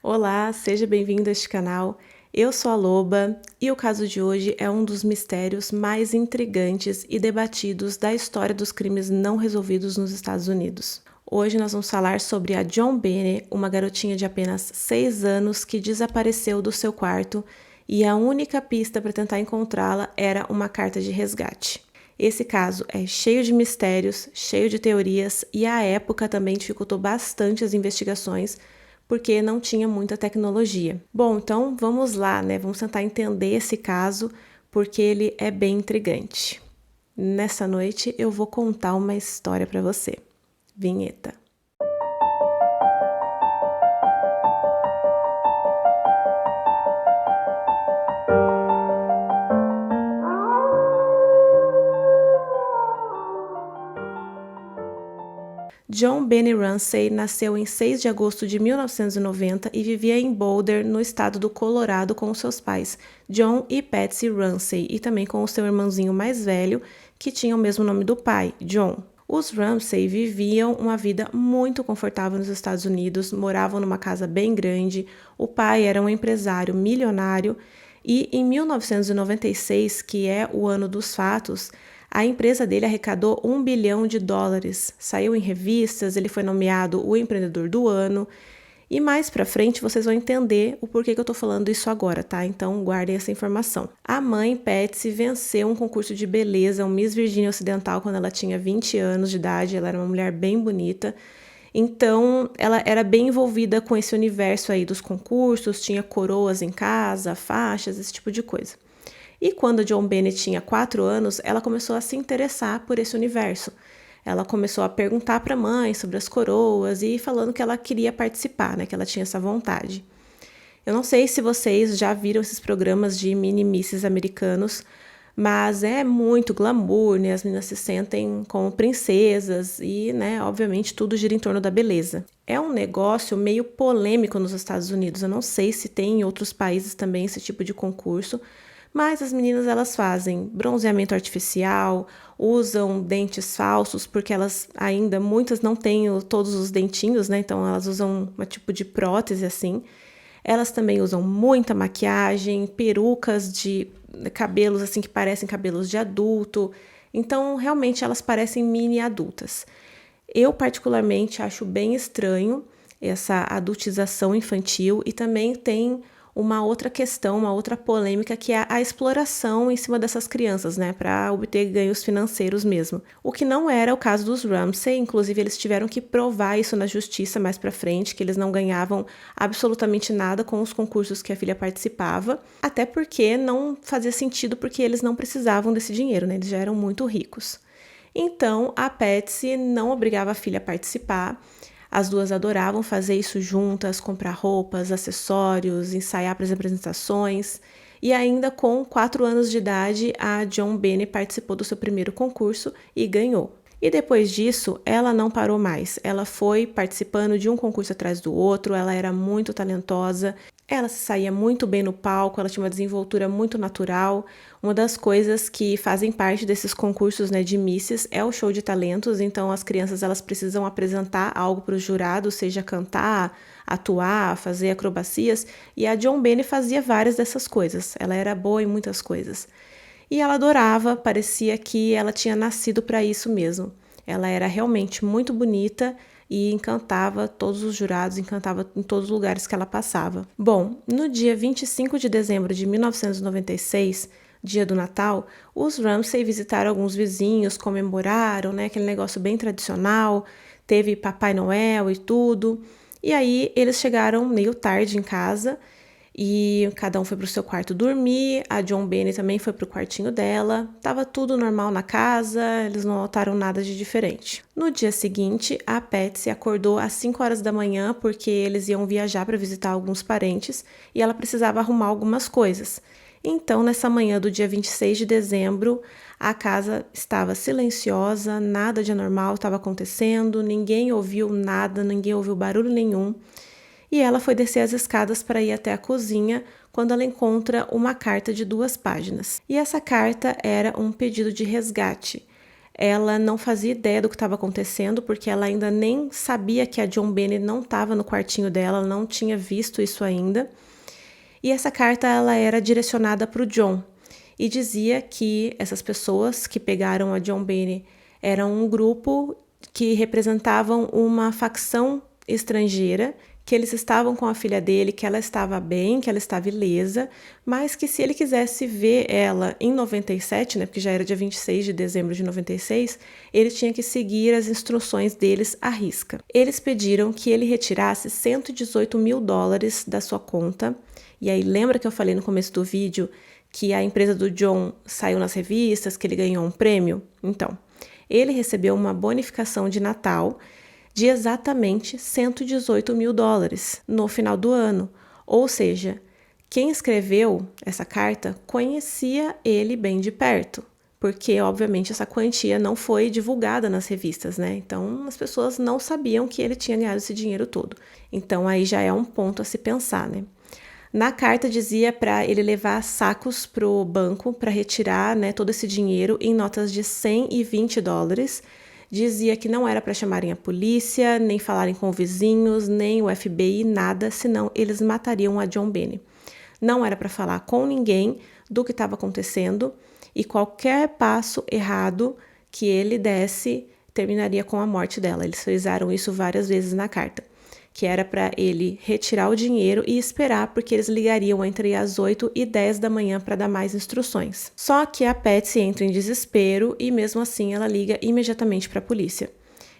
Olá, seja bem-vindo a este canal. Eu sou a Loba e o caso de hoje é um dos mistérios mais intrigantes e debatidos da história dos crimes não resolvidos nos Estados Unidos. Hoje nós vamos falar sobre a John Benney, uma garotinha de apenas 6 anos que desapareceu do seu quarto e a única pista para tentar encontrá-la era uma carta de resgate. Esse caso é cheio de mistérios, cheio de teorias e à época também dificultou bastante as investigações porque não tinha muita tecnologia. Bom, então vamos lá, né? Vamos tentar entender esse caso porque ele é bem intrigante. Nessa noite eu vou contar uma história para você. Vinheta. John Benney Ramsey nasceu em 6 de agosto de 1990 e vivia em Boulder, no estado do Colorado, com seus pais, John e Patsy Ramsey, e também com o seu irmãozinho mais velho, que tinha o mesmo nome do pai, John. Os Ramsey viviam uma vida muito confortável nos Estados Unidos, moravam numa casa bem grande, o pai era um empresário milionário e em 1996, que é o ano dos fatos, a empresa dele arrecadou US$ 1 bilhão, saiu em revistas, ele foi nomeado o empreendedor do ano. E mais pra frente vocês vão entender o porquê que eu tô falando isso agora, tá? Então guardem essa informação. A mãe, Patsy, venceu um concurso de beleza, um Miss Virgínia Ocidental, quando ela tinha 20 anos de idade. Ela era uma mulher bem bonita. Então, ela era bem envolvida com esse universo aí dos concursos, tinha coroas em casa, faixas, esse tipo de coisa. E quando a John Benney tinha 4 anos, ela começou a se interessar por esse universo. Ela começou a perguntar para a mãe sobre as coroas e falando que ela queria participar, né, que ela tinha essa vontade. Eu não sei se vocês já viram esses programas de mini misses americanos, mas é muito glamour, né? As meninas se sentem como princesas e, né, obviamente tudo gira em torno da beleza. É um negócio meio polêmico nos Estados Unidos. Eu não sei se tem em outros países também esse tipo de concurso, mas as meninas elas fazem bronzeamento artificial, usam dentes falsos, porque elas ainda, muitas não têm todos os dentinhos, né? Então elas usam um tipo de prótese assim. Elas também usam muita maquiagem, perucas de cabelos assim que parecem cabelos de adulto. Então, realmente elas parecem mini adultas. Eu particularmente acho bem estranho essa adultização infantil e também tem uma outra questão, uma outra polêmica que é a exploração em cima dessas crianças, né, para obter ganhos financeiros mesmo. O que não era o caso dos Ramsey, inclusive eles tiveram que provar isso na justiça mais para frente, que eles não ganhavam absolutamente nada com os concursos que a filha participava, até porque não fazia sentido porque eles não precisavam desse dinheiro, né, eles já eram muito ricos. Então, a Patsy não obrigava a filha a participar. As duas adoravam fazer isso juntas, comprar roupas, acessórios, ensaiar para as apresentações. E ainda com 4 anos de idade, a John Benney participou do seu primeiro concurso e ganhou. E depois disso, ela não parou mais. Ela foi participando de um concurso atrás do outro, ela era muito talentosa, ela se saía muito bem no palco, ela tinha uma desenvoltura muito natural. Uma das coisas que fazem parte desses concursos, né, de misses é o show de talentos, então as crianças elas precisam apresentar algo para os jurados, seja cantar, atuar, fazer acrobacias, e a John Benney fazia várias dessas coisas. Ela era boa em muitas coisas. E ela adorava, parecia que ela tinha nascido para isso mesmo. Ela era realmente muito bonita e encantava todos os jurados, encantava em todos os lugares que ela passava. Bom, no dia 25 de dezembro de 1996, dia do Natal, os Ramsey visitaram alguns vizinhos, comemoraram, né, aquele negócio bem tradicional, teve Papai Noel e tudo. E aí eles chegaram meio tarde em casa e cada um foi para o seu quarto dormir. A John Benney também foi para o quartinho dela. Tava tudo normal na casa, eles não notaram nada de diferente. No dia seguinte, a Patsy acordou às 5 horas da manhã porque eles iam viajar para visitar alguns parentes e ela precisava arrumar algumas coisas. Então, nessa manhã do dia 26 de dezembro, a casa estava silenciosa, nada de anormal estava acontecendo, ninguém ouviu nada, ninguém ouviu barulho nenhum. E ela foi descer as escadas para ir até a cozinha quando ela encontra uma carta de 2 páginas. E essa carta era um pedido de resgate. Ela não fazia ideia do que estava acontecendo, porque ela ainda nem sabia que a John Bennett não estava no quartinho dela, ela não tinha visto isso ainda. E essa carta ela era direcionada para o John e dizia que essas pessoas que pegaram a John Bennett eram um grupo que representavam uma facção estrangeira, que eles estavam com a filha dele, que ela estava bem, que ela estava ilesa, mas que se ele quisesse ver ela em 97, né, porque já era dia 26 de dezembro de 96, ele tinha que seguir as instruções deles à risca. Eles pediram que ele retirasse $118 mil da sua conta, e aí lembra que eu falei no começo do vídeo que a empresa do John saiu nas revistas, que ele ganhou um prêmio? Então, ele recebeu uma bonificação de Natal de exatamente $118 mil no final do ano. Ou seja, quem escreveu essa carta conhecia ele bem de perto, porque obviamente essa quantia não foi divulgada nas revistas, né? Então as pessoas não sabiam que ele tinha ganhado esse dinheiro todo. Então aí já é um ponto a se pensar, né? Na carta dizia para ele levar sacos para o banco para retirar, né, todo esse dinheiro em notas de $100 e $20. Dizia que não era para chamarem a polícia, nem falarem com vizinhos, nem o FBI, nada, senão eles matariam a John Bennett. Não era para falar com ninguém do que estava acontecendo e qualquer passo errado que ele desse terminaria com a morte dela. Eles frisaram isso várias vezes na carta, que era para ele retirar o dinheiro e esperar, porque eles ligariam entre as 8 e 10 da manhã para dar mais instruções. Só que a Patsy entra em desespero e mesmo assim ela liga imediatamente para a polícia.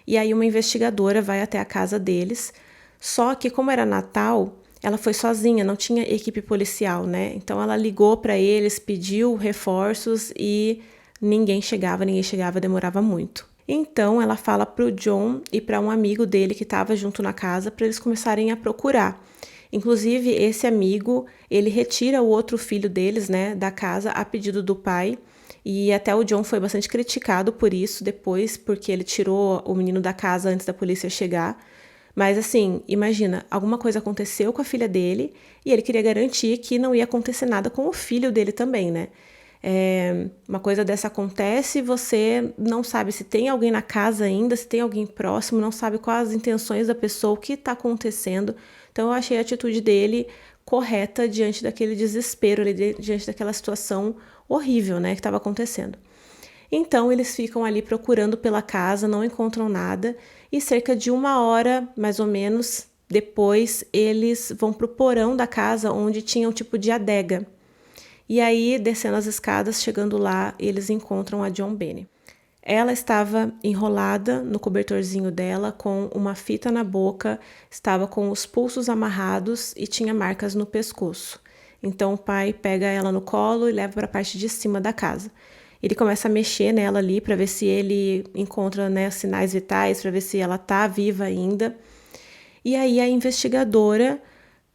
E aí uma investigadora vai até a casa deles, só que como era Natal, ela foi sozinha, não tinha equipe policial, né? Então ela ligou para eles, pediu reforços e ninguém chegava, demorava muito. Então ela fala para o John e para um amigo dele que estava junto na casa para eles começarem a procurar. Inclusive esse amigo, ele retira o outro filho deles, né, da casa a pedido do pai. E até o John foi bastante criticado por isso depois, porque ele tirou o menino da casa antes da polícia chegar. Mas assim, imagina, alguma coisa aconteceu com a filha dele e ele queria garantir que não ia acontecer nada com o filho dele também, né? Uma coisa dessa acontece, você não sabe se tem alguém na casa ainda, se tem alguém próximo, não sabe quais as intenções da pessoa, o que está acontecendo. Então eu achei a atitude dele correta diante daquele desespero, diante daquela situação horrível, né, que estava acontecendo. Então eles ficam ali procurando pela casa, não encontram nada e cerca de 1 hora, mais ou menos, depois eles vão para o porão da casa onde tinha um tipo de adega. E aí, descendo as escadas, chegando lá, eles encontram a John Bennett. Ela estava enrolada no cobertorzinho dela, com uma fita na boca, estava com os pulsos amarrados e tinha marcas no pescoço. Então o pai pega ela no colo e leva para a parte de cima da casa. Ele começa a mexer nela ali para ver se ele encontra, né, sinais vitais, para ver se ela está viva ainda. E aí a investigadora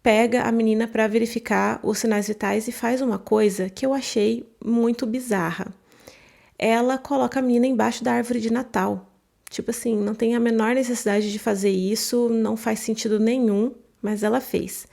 pega a menina para verificar os sinais vitais e faz uma coisa que eu achei muito bizarra. Ela coloca a menina embaixo da árvore de Natal. Tipo assim, não tem a menor necessidade de fazer isso, não faz sentido nenhum, mas ela fez.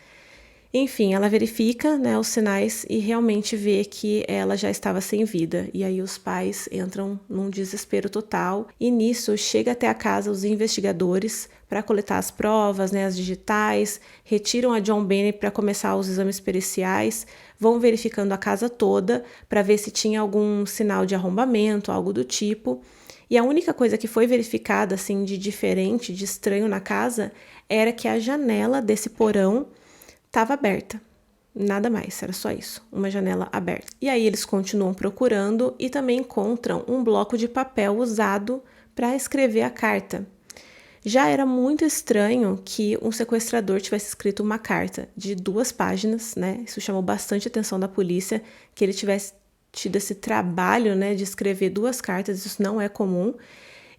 Enfim, ela verifica, né, os sinais e realmente vê que ela já estava sem vida. E aí os pais entram num desespero total. E nisso chega até a casa os investigadores para coletar as provas, né, as digitais, retiram a John Bennett para começar os exames periciais, vão verificando a casa toda para ver se tinha algum sinal de arrombamento, algo do tipo. E a única coisa que foi verificada assim de diferente, de estranho na casa, era que a janela desse porão estava aberta, nada mais, era só isso, uma janela aberta. E aí eles continuam procurando e também encontram um bloco de papel usado para escrever a carta. Já era muito estranho que um sequestrador tivesse escrito uma carta de 2 páginas, né? Isso chamou bastante atenção da polícia, que ele tivesse tido esse trabalho, né, de escrever 2 cartas, isso não é comum.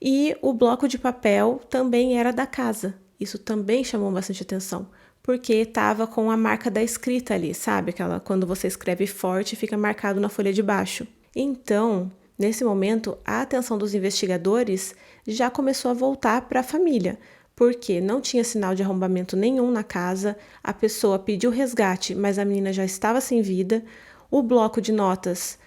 E o bloco de papel também era da casa, isso também chamou bastante atenção, porque estava com a marca da escrita ali, sabe? Aquela quando você escreve forte fica marcado na folha de baixo. Então, nesse momento, a atenção dos investigadores já começou a voltar para a família, porque não tinha sinal de arrombamento nenhum na casa, a pessoa pediu resgate, mas a menina já estava sem vida, o bloco de notas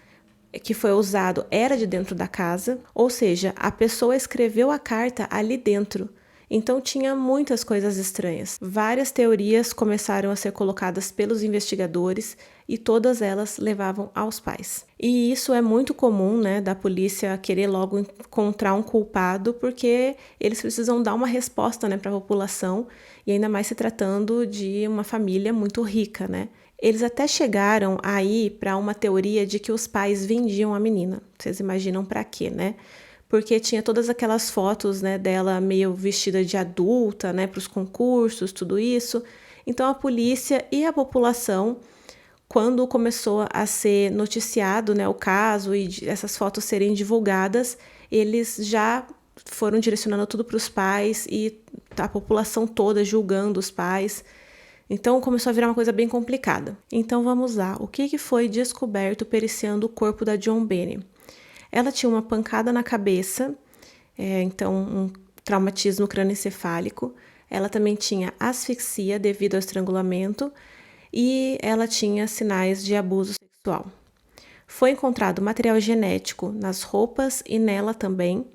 que foi usado era de dentro da casa, ou seja, a pessoa escreveu a carta ali dentro. Então tinha muitas coisas estranhas. Várias teorias começaram a ser colocadas pelos investigadores e todas elas levavam aos pais. E isso é muito comum, né, da polícia querer logo encontrar um culpado, porque eles precisam dar uma resposta, né, para a população, e ainda mais se tratando de uma família muito rica, né? Eles até chegaram a ir para uma teoria de que os pais vendiam a menina. Vocês imaginam para quê, né? Porque tinha todas aquelas fotos, né, dela meio vestida de adulta, né, para os concursos, tudo isso. Então a polícia e a população, quando começou a ser noticiado, né, o caso e essas fotos serem divulgadas, eles já foram direcionando tudo para os pais e a população toda julgando os pais. Então começou a virar uma coisa bem complicada. Então vamos lá, o que foi descoberto periciando o corpo da John Benny? Ela tinha uma pancada na cabeça, então um traumatismo crânioencefálico. Ela também tinha asfixia devido ao estrangulamento e ela tinha sinais de abuso sexual. Foi encontrado material genético nas roupas e nela também.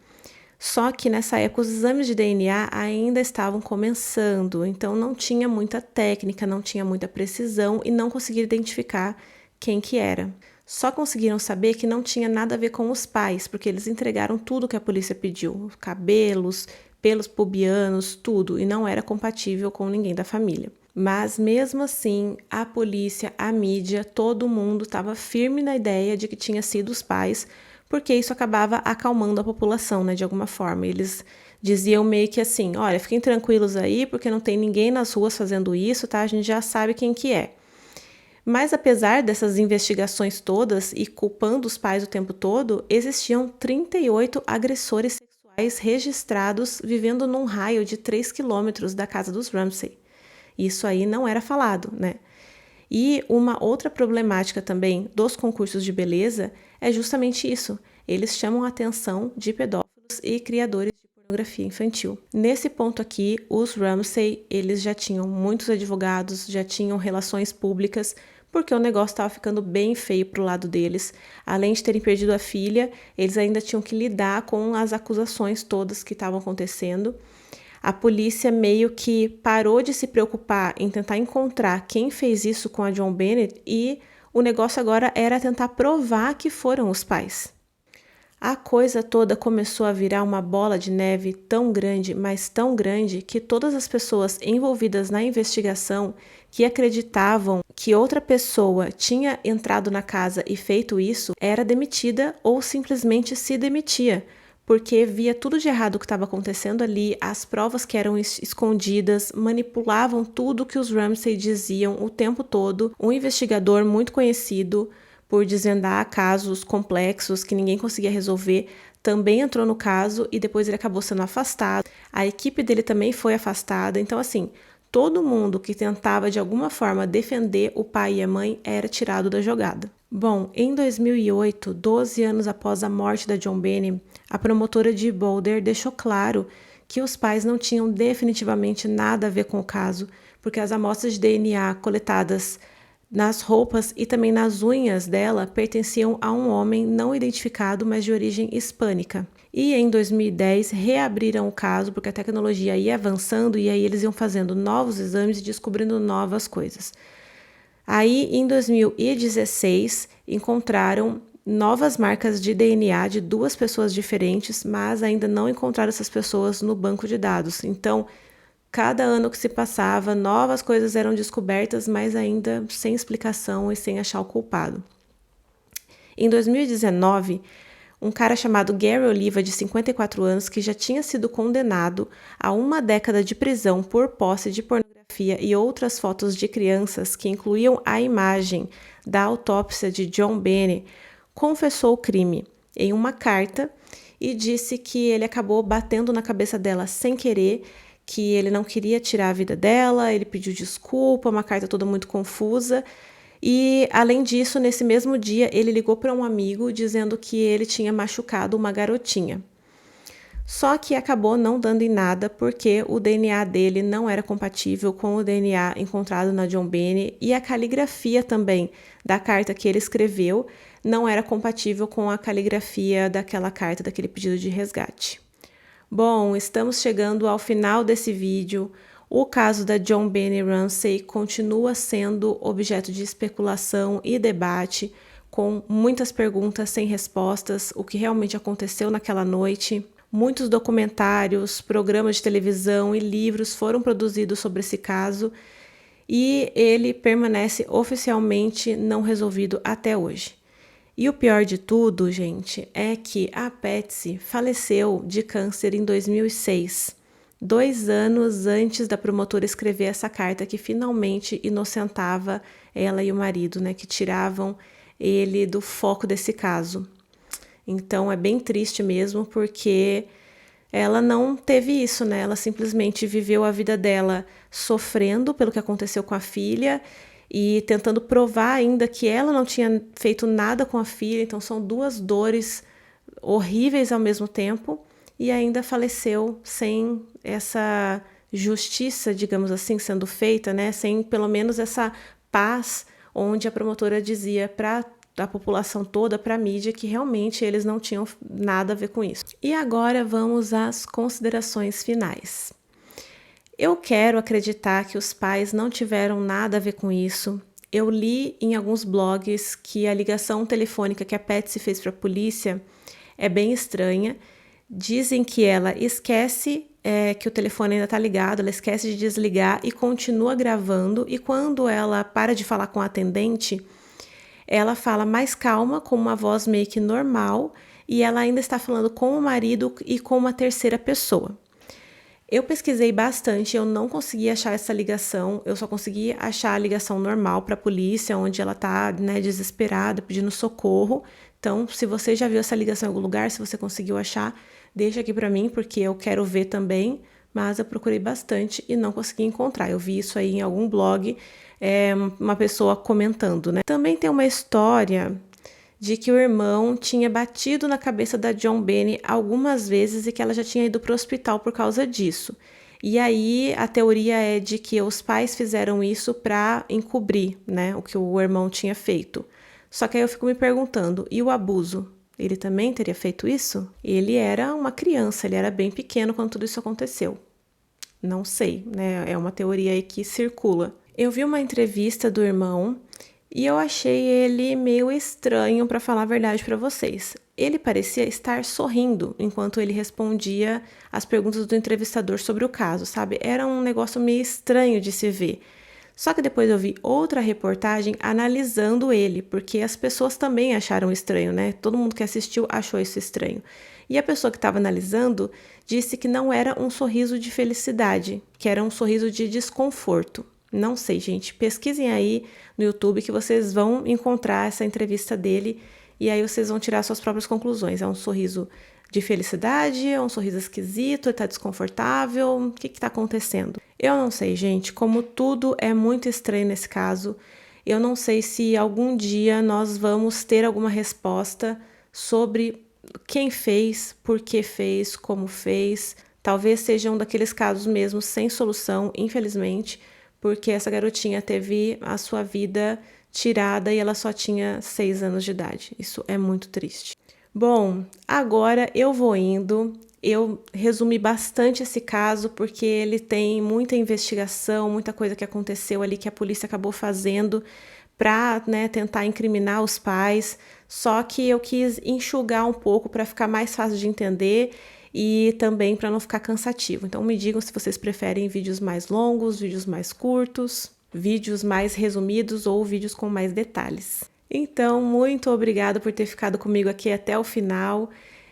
Só que nessa época os exames de DNA ainda estavam começando, então não tinha muita técnica, não tinha muita precisão e não conseguiram identificar quem que era. Só conseguiram saber que não tinha nada a ver com os pais, porque eles entregaram tudo que a polícia pediu, cabelos, pelos pubianos, tudo, e não era compatível com ninguém da família. Mas mesmo assim, a polícia, a mídia, todo mundo estava firme na ideia de que tinha sido os pais, porque isso acabava acalmando a população, né, de alguma forma. Eles diziam meio que assim, olha, fiquem tranquilos aí, porque não tem ninguém nas ruas fazendo isso, tá? A gente já sabe quem que é. Mas apesar dessas investigações todas e culpando os pais o tempo todo, existiam 38 agressores sexuais registrados vivendo num raio de 3 quilômetros da casa dos Ramsay. Isso aí não era falado, né? E uma outra problemática também dos concursos de beleza é justamente isso. Eles chamam a atenção de pedófilos e criadores de pornografia infantil. Nesse ponto aqui, os Ramsay, eles já tinham muitos advogados, já tinham relações públicas, porque o negócio estava ficando bem feio pro lado deles. Além de terem perdido a filha, eles ainda tinham que lidar com as acusações todas que estavam acontecendo. A polícia meio que parou de se preocupar em tentar encontrar quem fez isso com a John Bennett e o negócio agora era tentar provar que foram os pais. A coisa toda começou a virar uma bola de neve tão grande, mas tão grande, que todas as pessoas envolvidas na investigação que acreditavam que outra pessoa tinha entrado na casa e feito isso, era demitida ou simplesmente se demitia, porque via tudo de errado que estava acontecendo ali, as provas que eram escondidas, manipulavam tudo que os Ramsay diziam o tempo todo. Um investigador muito conhecido por desvendar casos complexos que ninguém conseguia resolver, também entrou no caso e depois ele acabou sendo afastado. A equipe dele também foi afastada. Então, assim, todo mundo que tentava de alguma forma defender o pai e a mãe era tirado da jogada. Bom, em 2008, 12 anos após a morte da John Benny, a promotora de Boulder deixou claro que os pais não tinham definitivamente nada a ver com o caso, porque as amostras de DNA coletadas nas roupas e também nas unhas dela pertenciam a um homem não identificado, mas de origem hispânica. E em 2010 reabriram o caso porque a tecnologia ia avançando e aí eles iam fazendo novos exames e descobrindo novas coisas. Aí, em 2016, encontraram novas marcas de DNA de 2 pessoas diferentes, mas ainda não encontraram essas pessoas no banco de dados. Então, cada ano que se passava, novas coisas eram descobertas, mas ainda sem explicação e sem achar o culpado. Em 2019, um cara chamado Gary Oliva, de 54 anos, que já tinha sido condenado a 1 década de prisão por posse de pornografia e outras fotos de crianças que incluíam a imagem da autópsia de John Benny, confessou o crime em uma carta e disse que ele acabou batendo na cabeça dela sem querer, que ele não queria tirar a vida dela, ele pediu desculpa, uma carta toda muito confusa. E, além disso, nesse mesmo dia, ele ligou para um amigo dizendo que ele tinha machucado uma garotinha. Só que acabou não dando em nada porque o DNA dele não era compatível com o DNA encontrado na John Benny e a caligrafia também da carta que ele escreveu não era compatível com a caligrafia daquela carta, daquele pedido de resgate. Bom, estamos chegando ao final desse vídeo. O caso da JonBenét Ramsey continua sendo objeto de especulação e debate, com muitas perguntas sem respostas, o que realmente aconteceu naquela noite. Muitos documentários, programas de televisão e livros foram produzidos sobre esse caso e ele permanece oficialmente não resolvido até hoje. E o pior de tudo, gente, é que a Patsy faleceu de câncer em 2006, 2 anos antes da promotora escrever essa carta que finalmente inocentava ela e o marido, né, que tiravam ele do foco desse caso. Então é bem triste mesmo, porque ela não teve isso, né? Ela simplesmente viveu a vida dela sofrendo pelo que aconteceu com a filha e tentando provar ainda que ela não tinha feito nada com a filha. Então são 2 dores horríveis ao mesmo tempo, e ainda faleceu sem essa justiça, digamos assim, sendo feita, né? Sem pelo menos essa paz, onde a promotora dizia para a população toda, para a mídia, que realmente eles não tinham nada a ver com isso. E agora vamos às considerações finais. Eu quero acreditar que os pais não tiveram nada a ver com isso. Eu li em alguns blogs que a ligação telefônica que a Patsy fez para a polícia é bem estranha. Dizem que ela esquece que o telefone ainda está ligado, ela esquece de desligar e continua gravando. E quando ela para de falar com a atendente, ela fala mais calma, com uma voz meio que normal, e ela ainda está falando com o marido e com uma terceira pessoa. Eu pesquisei bastante, eu não consegui achar essa ligação, eu só consegui achar a ligação normal para a polícia, onde ela está, né, desesperada, pedindo socorro. Então, se você já viu essa ligação em algum lugar, se você conseguiu achar, deixa aqui para mim, porque eu quero ver também, mas eu procurei bastante e não consegui encontrar. Eu vi isso aí em algum blog, uma pessoa comentando, né? Também tem uma história de que o irmão tinha batido na cabeça da JonBenét algumas vezes e que ela já tinha ido para o hospital por causa disso. E aí a teoria é de que os pais fizeram isso para encobrir, né, o que o irmão tinha feito. Só que aí eu fico me perguntando, e o abuso? Ele também teria feito isso? Ele era uma criança, ele era bem pequeno quando tudo isso aconteceu. Não sei, né? É uma teoria aí que circula. Eu vi uma entrevista do irmão e eu achei ele meio estranho, para falar a verdade para vocês. Ele parecia estar sorrindo enquanto ele respondia as perguntas do entrevistador sobre o caso, sabe? Era um negócio meio estranho de se ver. Só que depois eu vi outra reportagem analisando ele, porque as pessoas também acharam estranho, né? Todo mundo que assistiu achou isso estranho. E a pessoa que estava analisando disse que não era um sorriso de felicidade, que era um sorriso de desconforto. Não sei, gente, pesquisem aí no YouTube que vocês vão encontrar essa entrevista dele e aí vocês vão tirar suas próprias conclusões. É um sorriso de felicidade? É um sorriso esquisito? Ele tá desconfortável? O que tá acontecendo? Eu não sei, gente, como tudo é muito estranho nesse caso. Eu não sei se algum dia nós vamos ter alguma resposta sobre quem fez, por que fez, como fez. Talvez seja um daqueles casos mesmo sem solução, infelizmente, porque essa garotinha teve a sua vida tirada e ela só tinha 6 anos de idade. Isso é muito triste. Bom, agora eu vou indo. Eu resumi bastante esse caso porque ele tem muita investigação, muita coisa que aconteceu ali que a polícia acabou fazendo para, né, tentar incriminar os pais. Só que eu quis enxugar um pouco para ficar mais fácil de entender e também para não ficar cansativo. Então me digam se vocês preferem vídeos mais longos, vídeos mais curtos, vídeos mais resumidos ou vídeos com mais detalhes. Então, muito obrigada por ter ficado comigo aqui até o final.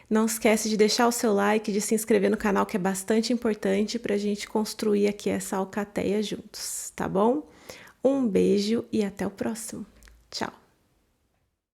Não esquece de deixar o seu like, de se inscrever no canal, que é bastante importante para a gente construir aqui essa alcateia juntos, tá bom? Um beijo e até o próximo. Tchau!